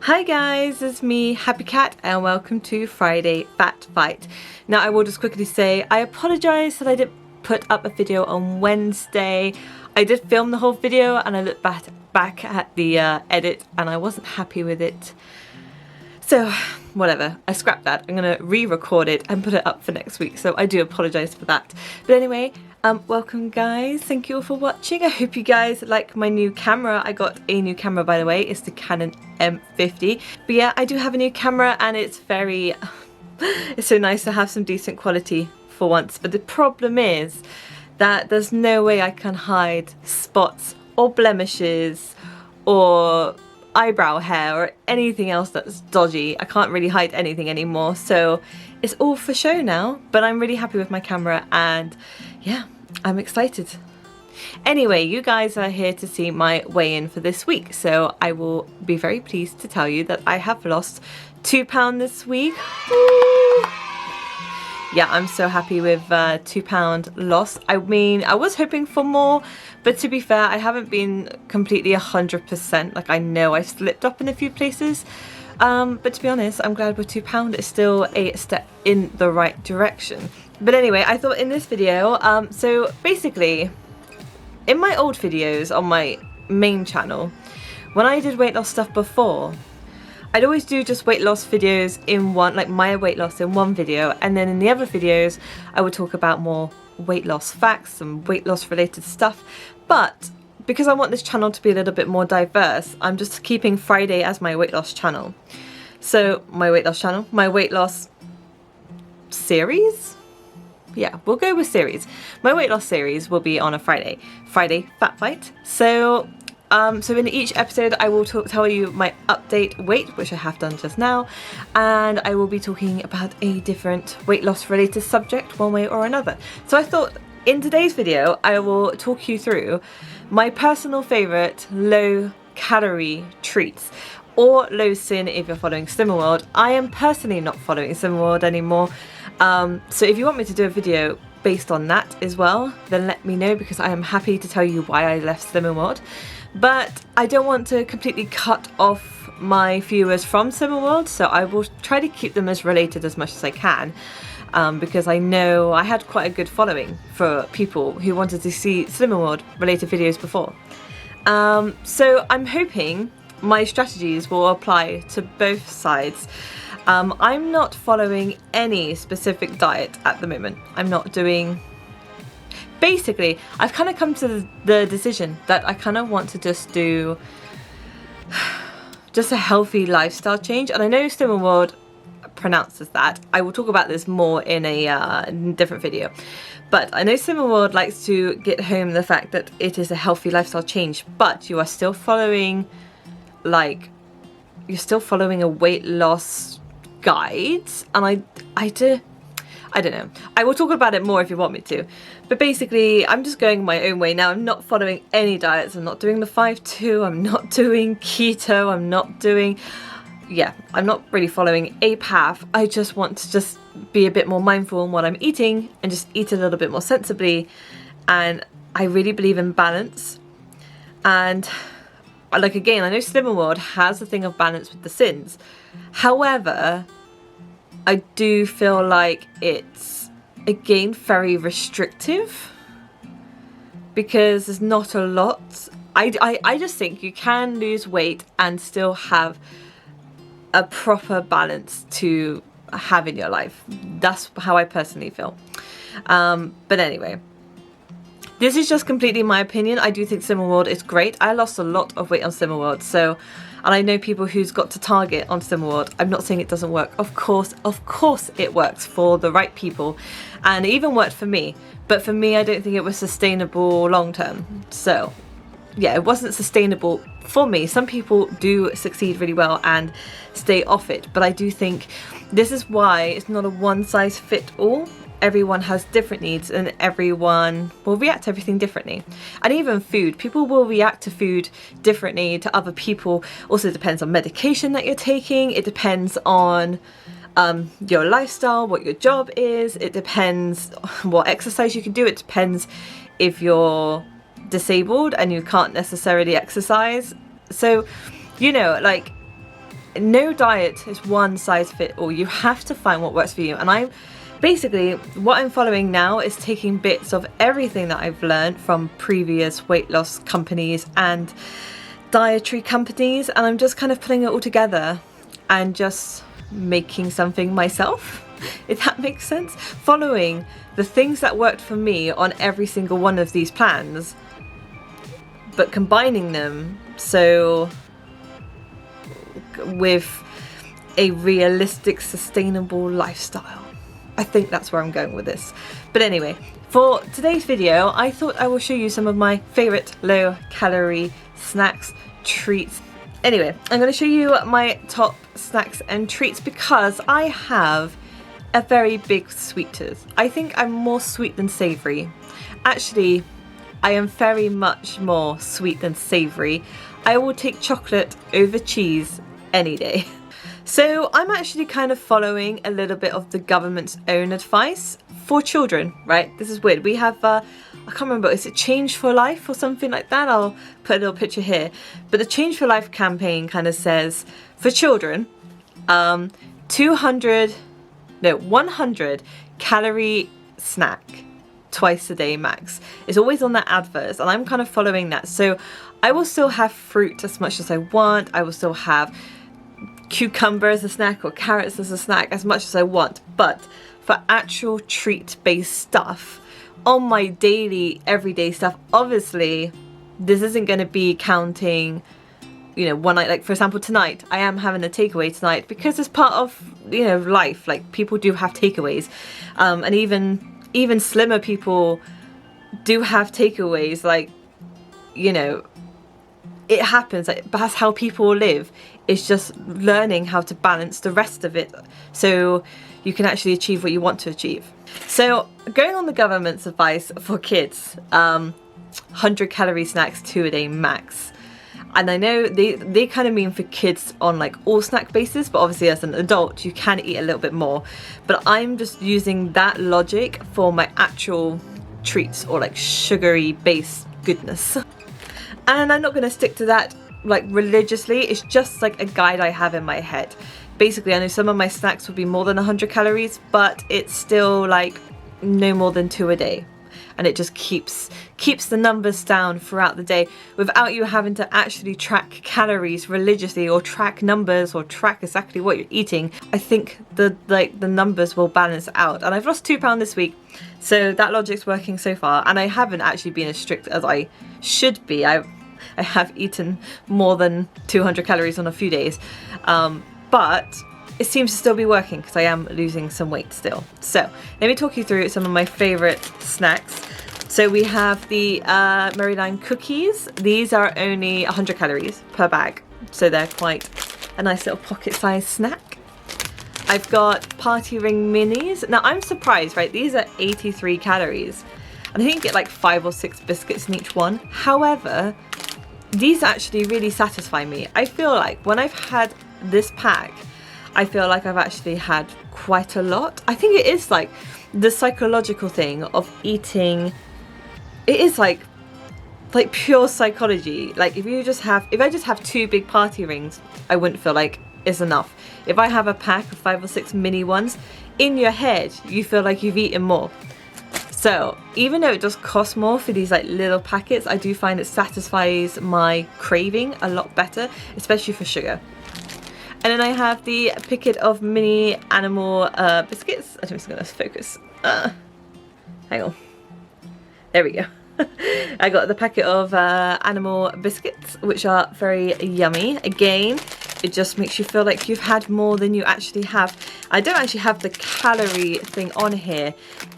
Hi guys, it's me, Happy Cat, and welcome to Friday Fat Fight. Now I will just quickly say I apologise that I didn't put up a video on Wednesday. I did film the whole video and I looked back at the edit and I wasn't happy with it. So whatever, I scrapped that. I'm gonna re-record it and put it up for next week, so I do apologise for that. But anyway, welcome guys, thank you all for watching. I hope you guys like my new camera. I got a new camera, by the way. It's the Canon M50. But yeah, I do have a new camera and it's very it's so nice to have some decent quality for once. But the problem is that there's no way I can hide spots or blemishes or eyebrow hair or anything else that's dodgy. I can't really hide anything anymore, so it's all for show now. But I'm really happy with my camera and yeah, I'm excited. Anyway, you guys are here to see my weigh-in for this week, so I will be very pleased to tell you that I have lost 2 pounds this week. Woo! Yeah, I'm so happy with 2 pound loss. I mean, I was hoping for more, but to be fair, I haven't been completely 100%. Like, I know I've slipped up in a few places, but to be honest, I'm glad with 2 pound. It's still a step in the right direction. But anyway, I thought in this video, so basically, in my old videos on my main channel, when I did weight loss stuff before, I'd always do just weight loss videos in one, like my weight loss in one video, and then in the other videos I would talk about more weight loss facts and weight loss related stuff. But because I want this channel to be a little bit more diverse, I'm just keeping Friday as my weight loss channel. So my weight loss channel, my weight loss series? Yeah, we'll go with series. My weight loss series will be on a Friday Fat Fight. So so in each episode I will tell you my update weight, which I have done just now, and I will be talking about a different weight loss related subject one way or another. So I thought in today's video I will talk you through my personal favourite low calorie treats, or low sin if you're following Slimmer World. I am personally not following Slimmer World anymore, so if you want me to do a video based on that as well, then let me know, because I am happy to tell you why I left Slimmer World. But I don't want to completely cut off my viewers from Slimmer World, so I will try to keep them as related as much as I can, because I know I had quite a good following for people who wanted to see Slimmer World related videos before. So I'm hoping my strategies will apply to both sides. I'm not following any specific diet at the moment. I'm not doing... Basically, I've kind of come to the decision that I kind of want to just do just a healthy lifestyle change. And I know Slimmer World pronounces that. I will talk about this more in a different video. But I know Slimmer World likes to get home the fact that it is a healthy lifestyle change, but you are still following, like, you're still following a weight loss guide. And I don't know. I will talk about it more if you want me to. But basically, I'm just going my own way now. I'm not following any diets. I'm not doing the 5-2. I'm not doing keto. I'm not doing... Yeah, I'm not really following a path. I just want to just be a bit more mindful in what I'm eating and just eat a little bit more sensibly. And I really believe in balance. And like, again, I know Slimmer World has a thing of balance with the sins. However, I do feel like it's, again, very restrictive, because there's not a lot. I just think you can lose weight and still have a proper balance to have in your life. That's how I personally feel. But anyway, this is just completely my opinion. I do think Slimmer World is great. I lost a lot of weight on Slimmer World, so... And I know people who's got to target on Slimmer World. I'm not saying it doesn't work. Of course it works for the right people. And it even worked for me. But for me, I don't think it was sustainable long term. So, yeah, it wasn't sustainable for me. Some people do succeed really well and stay off it. But I do think this is why it's not a one size fit all. Everyone has different needs and everyone will react to everything differently. And even food, people will react to food differently to other people. Also depends on medication that you're taking. It depends on your lifestyle, what your job is. It depends what exercise you can do. It depends if you're disabled and you can't necessarily exercise. So, you know, like, no diet is one size fit all. You have to find what works for you. And what I'm following now is taking bits of everything that I've learned from previous weight loss companies and dietary companies, and I'm just kind of putting it all together and just making something myself, if that makes sense. Following the things that worked for me on every single one of these plans, but combining them so with a realistic, sustainable lifestyle. I think that's where I'm going with this. But anyway, for today's video, I thought I will show you some of my favorite low calorie snacks, treats. Anyway, I'm going to show you my top snacks and treats because I have a very big sweet tooth. I think I'm more sweet than savory. Actually, I am very much more sweet than savory. I will take chocolate over cheese any day. So I'm actually kind of following a little bit of the government's own advice for children, right? This is weird. We have, I can't remember, is it Change for Life or something like that? I'll put a little picture here. But the Change for Life campaign kind of says, for children, 100 calorie snack twice a day max. It's always on their adverts, and I'm kind of following that. So I will still have fruit as much as I want. I will still have cucumber as a snack or carrots as a snack as much as I want, but for actual treat-based stuff on my daily, everyday stuff, obviously this isn't going to be counting, you know, one night. Like for example, tonight I am having a takeaway tonight because it's part of, you know, life. Like people do have takeaways, and even slimmer people do have takeaways. Like, you know, it happens. Like, that's how people live. It's just learning how to balance the rest of it so you can actually achieve what you want to achieve. So going on the government's advice for kids, 100 calorie snacks 2 a day max. And I know they kind of mean for kids on like all snack basis, but obviously as an adult you can eat a little bit more. But I'm just using that logic for my actual treats or like sugary based goodness. And I'm not going to stick to that like religiously. It's just like a guide I have in my head. Basically, I know some of my snacks would be more than 100 calories, but it's still like no more than 2 a day. And it just keeps the numbers down throughout the day without you having to actually track calories religiously or track numbers or track exactly what you're eating. I think the numbers will balance out. And I've lost 2 pounds this week, so that logic's working so far. And I haven't actually been as strict as I should be. I have eaten more than 200 calories on a few days, but it seems to still be working because I am losing some weight still. So let me talk you through some of my favorite snacks. So we have the Maryland cookies. These are only 100 calories per bag, so they're quite a nice little pocket-sized snack. I've got Party Ring Minis. Now I'm surprised, right? These are 83 calories, and I think you get like 5 or 6 biscuits in each one. However, these actually really satisfy me. I feel like when I've had this pack, I feel like I've actually had quite a lot. I think it is like the psychological thing of eating. It is like pure psychology. Like if I just have 2 big party rings, I wouldn't feel like it's enough. If I have a pack of 5 or 6 mini ones, in your head you feel like you've eaten more. So even though it does cost more for these like little packets, I do find it satisfies my craving a lot better, especially for sugar. And then I have the packet of mini animal biscuits. I'm just gonna focus. Hang on. There we go. I got the packet of animal biscuits, which are very yummy. Again, it just makes you feel like you've had more than you actually have. I don't actually have the calorie thing on here,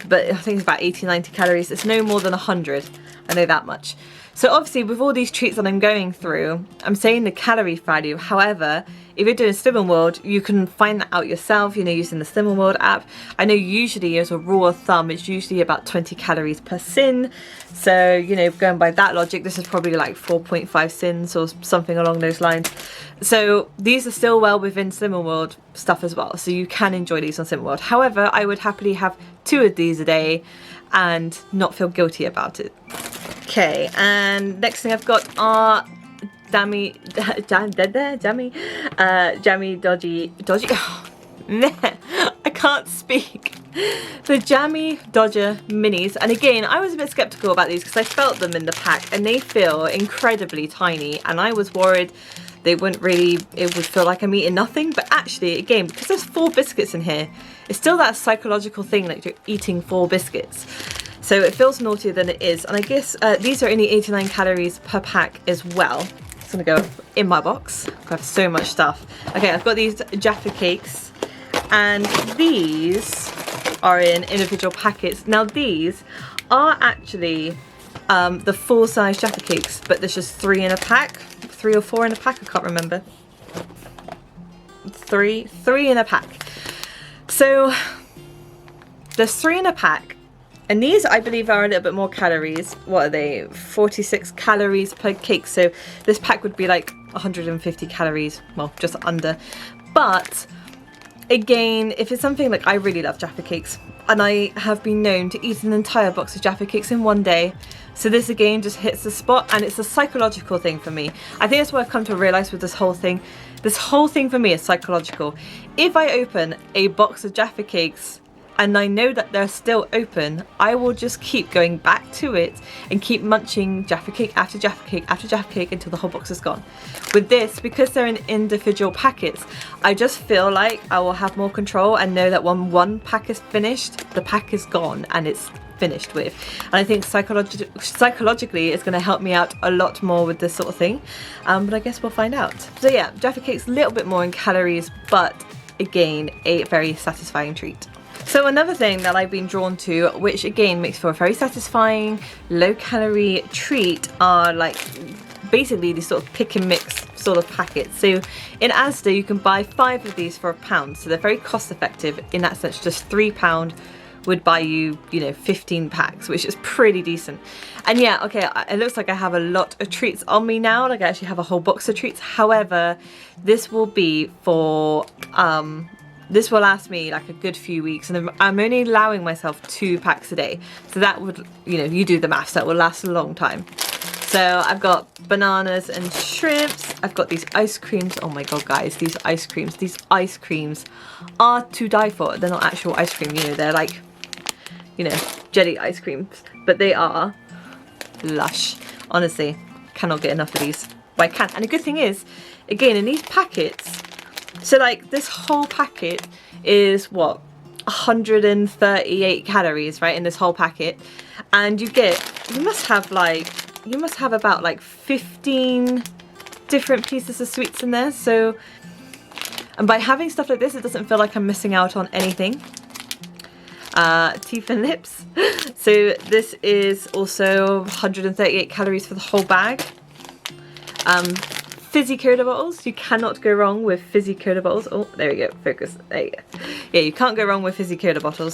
but I think it's about 80-90 calories. It's no more than 100. I know that much. So obviously with all these treats that I'm going through, I'm saying the calorie value. However, if you're doing Slimming World, you can find that out yourself, you know, using the Slimming World app. I know usually as a rule of thumb, it's usually about 20 calories per sin. So, you know, going by that logic, this is probably like 4.5 sins or something along those lines. So these are still well within Slimming World stuff as well. So you can enjoy these on Slimming World. However, I would happily have 2 of these a day and not feel guilty about it. Okay, and next thing I've got are jammy, dodgy, I can't speak. The Jammy Dodger minis, and again I was a bit skeptical about these because I felt them in the pack and they feel incredibly tiny, and I was worried it would feel like I'm eating nothing, but actually again, because there's 4 biscuits in here, it's still that psychological thing like you're eating 4 biscuits. So it feels naughtier than it is, and I guess these are only 89 calories per pack as well. It's gonna go in my box. I have so much stuff. Okay, I've got these Jaffa cakes, and these are in individual packets. Now these are actually the full-size Jaffa cakes, but there's just 3 in a pack, 3 or 4 in a pack, I can't remember. 3 in a pack. So there's 3 in a pack, and these I believe are a little bit more calories. What are they? 46 calories per cake. So this pack would be like 150 calories, well, just under. But again, if it's something like, I really love Jaffa cakes, and I have been known to eat an entire box of Jaffa cakes in one day. So this again just hits the spot, and it's a psychological thing for me. I think that's what I've come to realize with this whole thing. This whole thing for me is psychological. If I open a box of Jaffa cakes and I know that they're still open, I will just keep going back to it and keep munching Jaffa cake after Jaffa cake after Jaffa cake until the whole box is gone. With this, because they're in individual packets, I just feel like I will have more control and know that when one pack is finished, the pack is gone and it's finished with. And I think psychologically it's going to help me out a lot more with this sort of thing, but I guess we'll find out. So yeah, Jaffa cake's a little bit more in calories, but again, a very satisfying treat. So another thing that I've been drawn to, which again makes for a very satisfying low calorie treat, are like basically these sort of pick and mix sort of packets. So in Asda you can buy 5 of these for £1, so they're very cost effective in that sense. Just £3 would buy you, you know, 15 packs, which is pretty decent. And yeah, okay, it looks like I have a lot of treats on me now. Like I actually have a whole box of treats. However, this will be for this will last me like a good few weeks, and I'm only allowing myself 2 packs a day. So that would, you know, you do the maths, that will last a long time. So I've got bananas and shrimps. I've got these ice creams. Oh my god, guys, these ice creams are to die for. They're not actual ice cream, you know, they're like, you know, jelly ice creams, but they are lush. Honestly, cannot get enough of these. But I can. And the good thing is, again, in these packets, so like this whole packet is what, 138 calories, right, in this whole packet, and you must have about like 15 different pieces of sweets in there. So, and by having stuff like this, it doesn't feel like I'm missing out on anything. Teeth and lips. So this is also 138 calories for the whole bag. Fizzy cola bottles. You cannot go wrong with fizzy cola bottles. Oh, there we go. Focus. There you go. Yeah, you can't go wrong with fizzy cola bottles.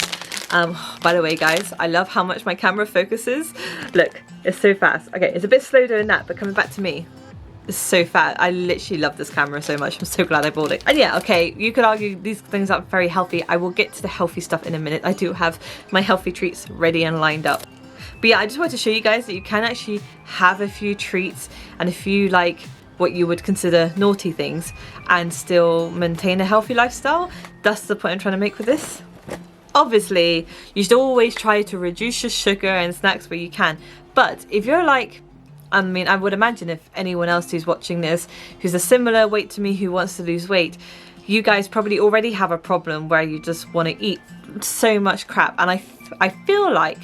By the way, guys, I love how much my camera focuses. Look, it's so fast. Okay, it's a bit slow doing that, but coming back to me, it's so fast. I literally love this camera so much. I'm so glad I bought it. And yeah, okay, you could argue these things aren't very healthy. I will get to the healthy stuff in a minute. I do have my healthy treats ready and lined up. But yeah, I just wanted to show you guys that you can actually have a few treats and a few like what you would consider naughty things and still maintain a healthy lifestyle. That's the point I'm trying to make with this. Obviously, you should always try to reduce your sugar and snacks where you can. But if you're like, I mean, I would imagine if anyone else who's watching this, who's a similar weight to me, who wants to lose weight, you guys probably already have a problem where you just want to eat so much crap. And I feel like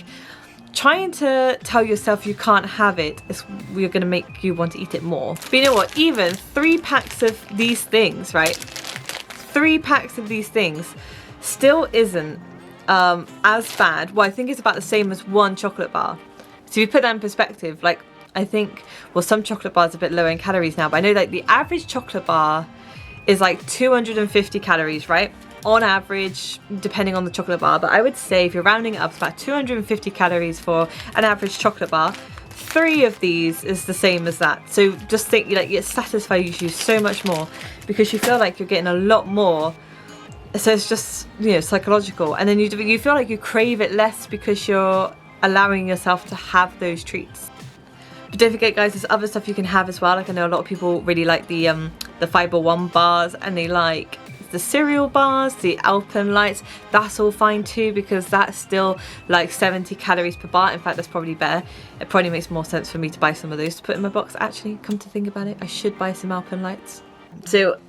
trying to tell yourself you can't have it is going to make you want to eat it more. But you know what? Even 3 packs of these things, right? 3 packs of these things still isn't as bad. Well, I think it's about the same as 1 chocolate bar. So if you put that in perspective, like I think, well, some chocolate bars are a bit lower in calories now, but I know like the average chocolate bar is like 250 calories, right? On average, depending on the chocolate bar, but I would say if you're rounding it up, it's about 250 calories for an average chocolate bar. 3 of these is the same as that. So just think, like, it satisfies you so much more because you feel like you're getting a lot more. So it's just, you know, psychological, and then you feel like you crave it less because you're allowing yourself to have those treats. But don't forget guys, there's other stuff you can have as well. Like I know a lot of people really like the Fiber One bars, and they like the cereal bars, the Alpenlights. That's all fine too, because that's still like 70 calories per bar. In fact, that's probably better. It probably makes more sense for me to buy some of those to put in my box. Actually, come to think about it, I should buy some Alpenlights. So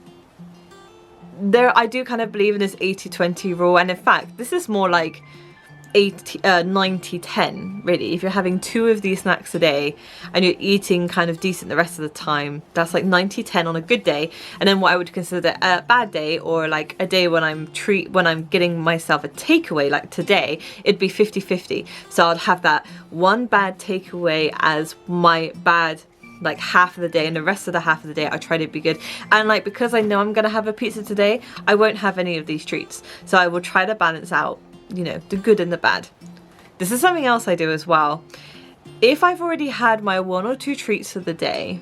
there, I do kind of believe in this 80-20 rule, and in fact this is more like 90-10 really. If you're having 2 of these snacks a day and you're eating kind of decent the rest of the time, that's like 90-10 on a good day. And then what I would consider a bad day, or like a day when I'm getting myself a takeaway, like today, it'd be 50-50. So I'd have that one bad takeaway as my bad like half of the day, and the rest of the half of the day I try to be good. And like, because I know I'm gonna have a pizza today, I won't have any of these treats, so I will try to balance out, you know, the good and the bad. This is something else I do as well. If I've already had my 1 or 2 treats for the day,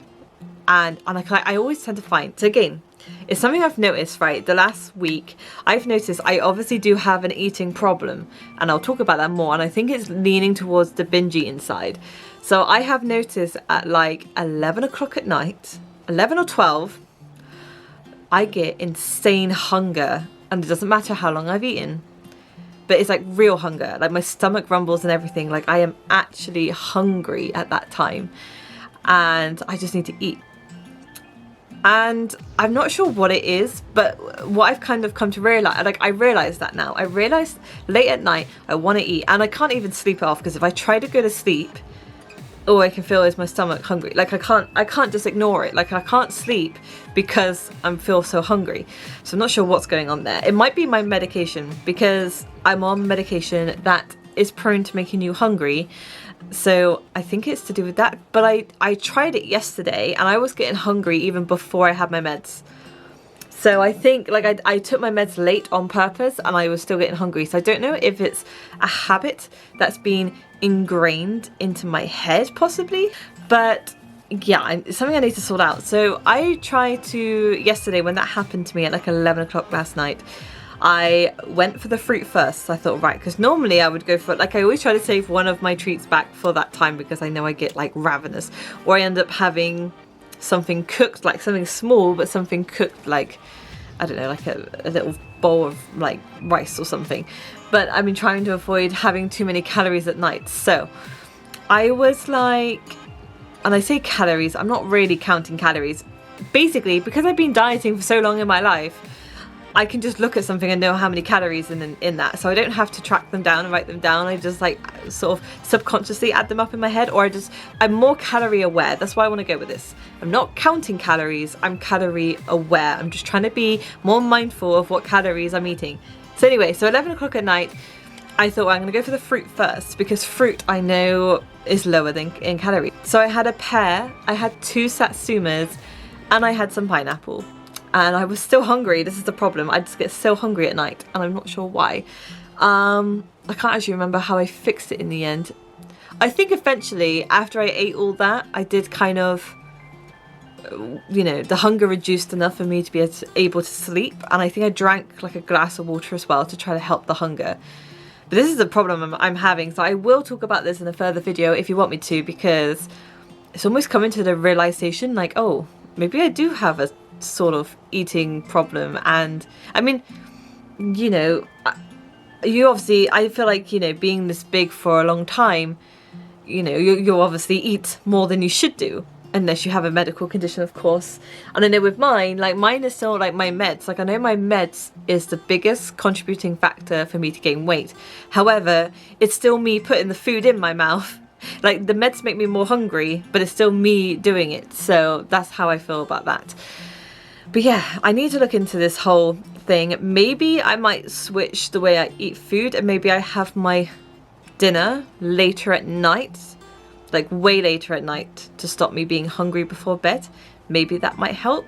and I always tend to find, so again, it's something I've noticed, right, the last week, I've noticed I obviously do have an eating problem, and I'll talk about that more, and I think it's leaning towards the binge eating side. So I have noticed at like 11 o'clock at night, 11 or 12, I get insane hunger, and it doesn't matter how long I've eaten. But it's like real hunger, like my stomach rumbles and everything, like I am actually hungry at that time and I just need to eat. And I'm not sure what it is, but what I've kind of come to realize, like I realize that now, I realize late at night I want to eat, and I can't even sleep it off, because if I try to go to sleep, all I can feel is my stomach hungry. Like I can't just ignore it. Like I can't sleep because I feel so hungry. So I'm not sure what's going on there. It might be my medication, because I'm on medication that is prone to making you hungry. So I think it's to do with that. But I tried it yesterday and I was getting hungry even before I had my meds. So I think like I took my meds late on purpose and I was still getting hungry. So I don't know if it's a habit that's been ingrained into my head possibly, but yeah, it's something I need to sort out. So I tried to, yesterday when that happened to me at like 11 o'clock last night, I went for the fruit first. So I thought, right, because normally I would go for, like I always try to save one of my treats back for that time, because I know I get like ravenous, or I end up having something cooked, like something small, but something cooked like, I don't know, like a little bowl of like rice or something. But I've been trying to avoid having too many calories at night. So I was like, and I say calories, I'm not really counting calories. Basically, because I've been dieting for so long in my life, I can just look at something and know how many calories in that. So I don't have to track them down and write them down. I just like sort of subconsciously add them up in my head, or I'm more calorie aware. That's why I want to go with this. I'm not counting calories, I'm calorie aware. I'm just trying to be more mindful of what calories I'm eating. So anyway, so 11 o'clock at night, I thought, well, I'm going to go for the fruit first, because fruit I know is lower than in calories. So I had a pear, I had 2 satsumas, and I had some pineapple. And I was still hungry. This is the problem. I just get so hungry at night, and I'm not sure why. I can't actually remember how I fixed it in the end. I think eventually, after I ate all that, I did kind of, you know, the hunger reduced enough for me to be able to sleep. And I think I drank like a glass of water as well to try to help the hunger. But this is the problem I'm having. So I will talk about this in a further video if you want me to, because it's almost coming to the realization like, oh, maybe I do have a sort of eating problem. And I mean, you know, you obviously, I feel like, you know, being this big for a long time, you know, you obviously eat more than you should do, unless you have a medical condition, of course. And I know with mine, like mine is still like my meds. Like I know my meds is the biggest contributing factor for me to gain weight. However, it's still me putting the food in my mouth. Like the meds make me more hungry, but it's still me doing it. So that's how I feel about that. But yeah, I need to look into this whole thing. Maybe I might switch the way I eat food, and maybe I have my dinner later at night, like way later at night, to stop me being hungry before bed. Maybe that might help.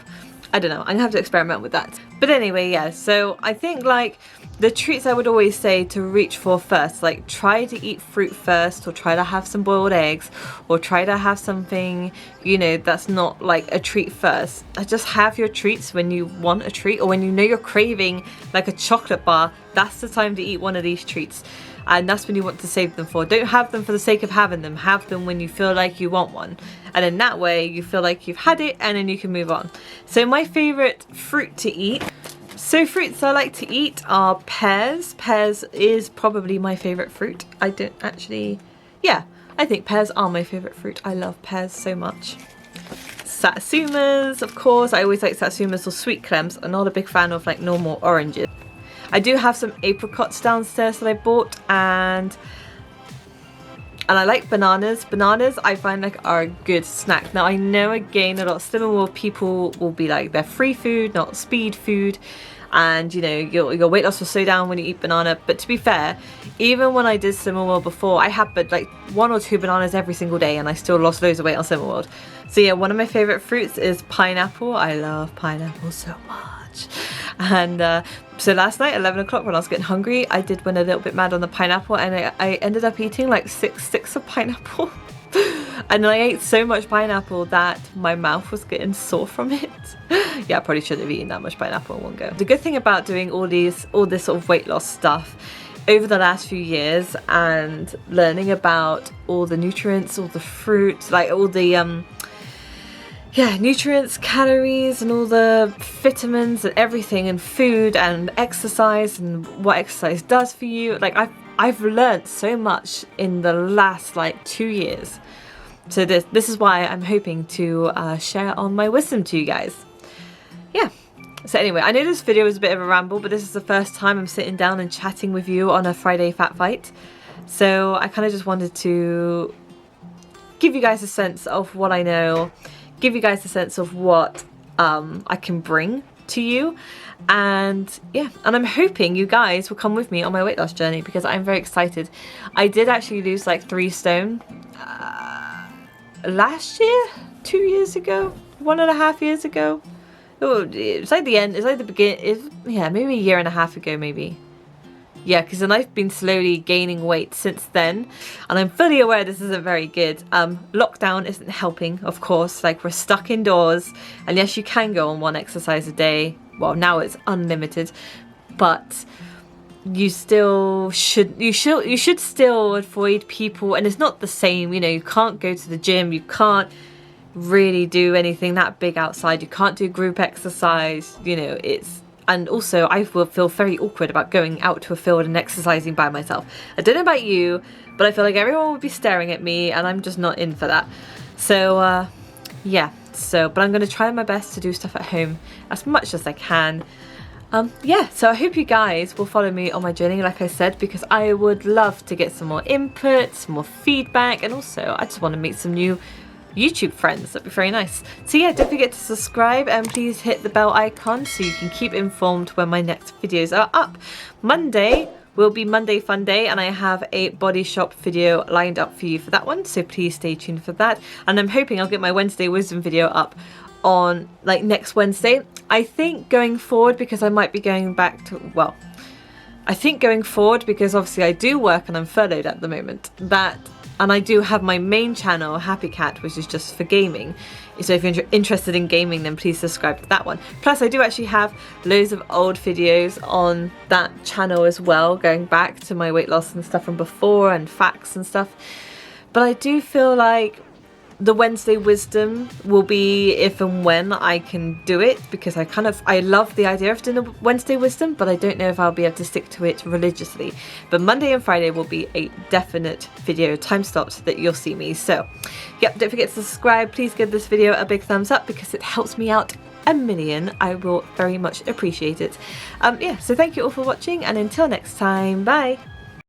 I don't know, I'm gonna have to experiment with that. But anyway, yeah, so I think like the treats I would always say to reach for first, like try to eat fruit first, or try to have some boiled eggs, or try to have something, you know, that's not like a treat first. Just have your treats when you want a treat, or when you know you're craving like a chocolate bar, that's the time to eat one of these treats. and that's when you want to save them for. Don't have them for the sake of having them. Have them when you feel like you want one, and in that way you feel like you've had it and then you can move on. So my favorite fruit to eat. So fruits I like to eat are pears. Pears is probably my favorite fruit. I don't actually, yeah, I think pears are my favorite fruit. I love pears so much. Satsumas, of course. I always like satsumas or sweet clems. I'm not a big fan of like normal oranges. I do have some apricots downstairs that I bought, and I like bananas. Bananas I find like are a good snack. Now I know again a lot of Slimming World people will be like they're free food, not speed food, and you know your weight loss will slow down when you eat banana. But to be fair, even when I did Slimming World before, I had but like 1 or 2 bananas every single day and I still lost loads of weight on Slimming World. So yeah, one of my favorite fruits is pineapple. I love pineapple so much. And so last night, 11 o'clock, when I was getting hungry, I did went a little bit mad on the pineapple, and I ended up eating like 6 sticks of pineapple. And I ate so much pineapple that my mouth was getting sore from it. Yeah, I probably shouldn't have eaten that much pineapple in one go. The good thing about doing all this sort of weight loss stuff over the last few years and learning about all the nutrients, all the fruit, like all the yeah, nutrients, calories, and all the vitamins and everything, and food and exercise and what exercise does for you. Like I've learned so much in the last like 2 years. So this is why I'm hoping to share on my wisdom to you guys. Yeah. So anyway, I know this video was a bit of a ramble, but this is the first time I'm sitting down and chatting with you on a Friday Fat Fight. So I kind of just wanted to give you guys a sense of what I know, give you guys a sense of what I can bring to you, and yeah, and I'm hoping you guys will come with me on my weight loss journey because I'm very excited. I did actually lose like 3 stone last year, 2 years ago, 1.5 years ago. Oh, it's like the end, it's like the beginning, yeah, maybe 1.5 years ago, maybe. Yeah, because then I've been slowly gaining weight since then, and I'm fully aware this isn't very good. Lockdown isn't helping, of course. Like, we're stuck indoors, and yes, you can go on 1 exercise a day. Well, now it's unlimited, but you still should. You should still avoid people, and it's not the same. You know, you can't go to the gym. You can't really do anything that big outside. You can't do group exercise. You know, it's. And also, I will feel very awkward about going out to a field and exercising by myself. I don't know about you, but I feel like everyone would be staring at me, and I'm just not in for that. So, yeah. But I'm going to try my best to do stuff at home as much as I can. Yeah, so I hope you guys will follow me on my journey, like I said, because I would love to get some more input, some more feedback, and also I just want to meet some new YouTube friends. That'd be very nice. So yeah, don't forget to subscribe and please hit the bell icon so you can keep informed when my next videos are up. Monday will be Monday Fun Day, and I have a body shop video lined up for you for that one, so please stay tuned for that. And I'm hoping I'll get my Wednesday wisdom video up on like next Wednesday. I think going forward, because I might be going back to, well, I think going forward, because obviously I do work and I'm furloughed at the moment, and I do have my main channel, happycat, which is just for gaming. So if you're interested in gaming, then please subscribe to that one. Plus, I do actually have loads of old videos on that channel as well, going back to my weight loss and stuff from before and facts and stuff. But I do feel like the Wednesday wisdom will be if and when I can do it, because I love the idea of doing a Wednesday wisdom, but I don't know if I'll be able to stick to it religiously. But Monday and Friday will be a definite video time slots that you'll see me. So yep, don't forget to subscribe. Please give this video a big thumbs up because it helps me out a million. I will very much appreciate it. Yeah, so thank you all for watching, and until next time, bye.